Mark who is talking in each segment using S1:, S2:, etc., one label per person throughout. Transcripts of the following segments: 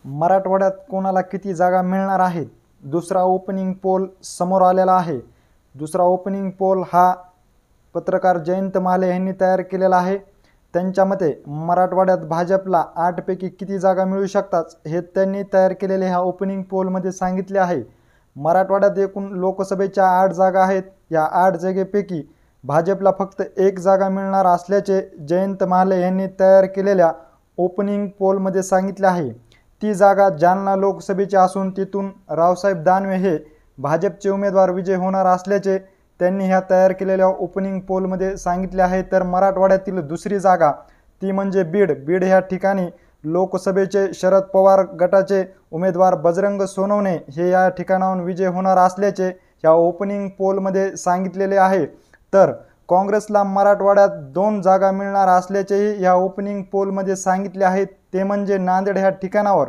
S1: मराठवाड्यात कोणाला किती जागा मिळणार आहेत? दुसरा ओपनिंग पोल समोर आलेला आहे। दुसरा ओपनिंग पोल हा पत्रकार जयंत माले यांनी तयार केलेला आहे। त्यांच्या मते मराठवाड्यात भाजपला 8 पैकी किती जागा मिळू शकतात हे त्यांनी तयार केलेले ह्या ओपनिंग पोलमध्ये सांगितले आहे। मराठवाड्यात एकूण लोकसभेच्या 8 जागा आहेत। या 8 जागेपैकी भाजपला फक्त 1 जागा मिळणार असल्याचे जयंत माले यांनी तयार केलेल्या ओपनिंग पोलमध्ये सांगितले आहे। ती जागा जालना लोकसभेची असून तिथून रावसाहेब दानवे हे भाजपचे उमेदवार विजय होणार असल्याचे त्यांनी ह्या तयार केलेल्या ओपनिंग पोलमध्ये सांगितले आहे। तर मराठवाड्यातील दुसरी जागा ती म्हणजे बीड ह्या ठिकाणी लोकसभेचे शरद पवार गटाचे उमेदवार बजरंग सोनवणे हे या ठिकाणाहून विजय होणार असल्याचे या ओपनिंग पोलमध्ये सांगितलेले आहे। तर काँग्रेसला मराठवाड्यात 2 जागा मिळणार असल्याचेही या ओपनिंग पोलमध्ये सांगितले आहे। ते म्हणजे नांदेड ह्या ठिकाणावर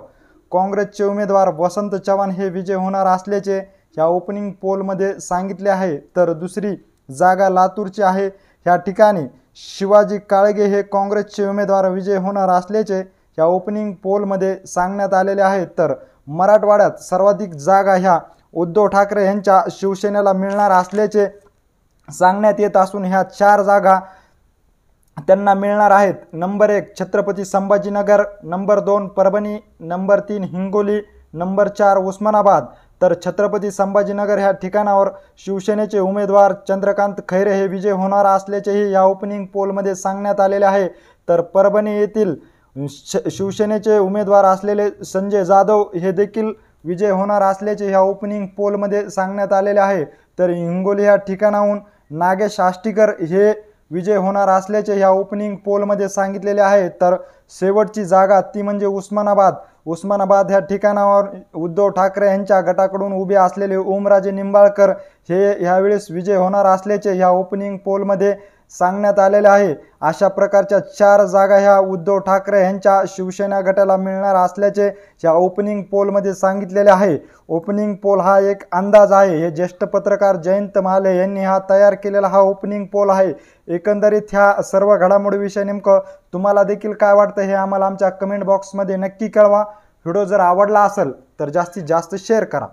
S1: काँग्रेसचे उमेदवार वसंत चव्हाण हे विजय होणार असल्याचे या ओपनिंग पोलमध्ये सांगितले आहे। तर दुसरी जागा लातूरची आहे। ह्या ठिकाणी शिवाजी काळगे हे काँग्रेसचे उमेदवार विजय होणार असल्याचे या ओपनिंग पोलमध्ये सांगण्यात आलेले आहे। तर मराठवाड्यात सर्वाधिक जागा ह्या उद्धव ठाकरे यांच्या शिवसेनेला मिळणार असल्याचे सांगण्यात येत असून ह्या 4 जागा त्यांना मिळणार आहेत। Number 1 Chhatrapati Sambhajinagar, number 2 Parbhani, number 3 Hingoli, number 4 Osmanabad. तर छत्रपती संभाजीनगर ह्या ठिकाणावर शिवसेनेचे उमेदवार चंद्रकांत खैरे हे विजय होणार असल्याचेही या ओपनिंग पोलमध्ये सांगण्यात आलेले आहे। तर परभणी येथील शिवसेनेचे उमेदवार असलेले संजय जाधव हे देखील विजय होणार असल्याचे ह्या ओपनिंग पोलमध्ये सांगण्यात आलेले आहे। तर हिंगोली ह्या ठिकाणाहून नागेश आष्टीकर हे विजय होणार असल्याचे ह्या ओपनिंग पोलमध्ये सांगितलेले आहे। तर शेवटची जागा ती म्हणजे उस्मानाबाद ह्या ठिकाणावर उद्धव ठाकरे यांच्या गटाकडून उभे असलेले ओमराजे निंबाळकर हे ह्यावेळेस विजय होणार असल्याचे ह्या ओपनिंग पोलमध्ये सांगण्यात आलेले आहे। अशा प्रकारच्या 4 जागा ह्या उद्धव ठाकरे यांच्या शिवसेना गटाला मिळणार असल्याचे या ओपनिंग पोलमध्ये सांगितलेले आहे। ओपनिंग पोल हा एक अंदाज आहे। हे ज्येष्ठ पत्रकार जयंत माले यांनी हा तयार केलेला हा ओपनिंग पोल आहे। एकंदरीत ह्या सर्व घडामोडीविषयी नेमकं तुम्हाला देखील काय वाटतं हे आम्हाला आमच्या कमेंट बॉक्समध्ये नक्की कळवा। व्हिडिओ जर आवडला असेल तर जास्तीत जास्त शेअर करा।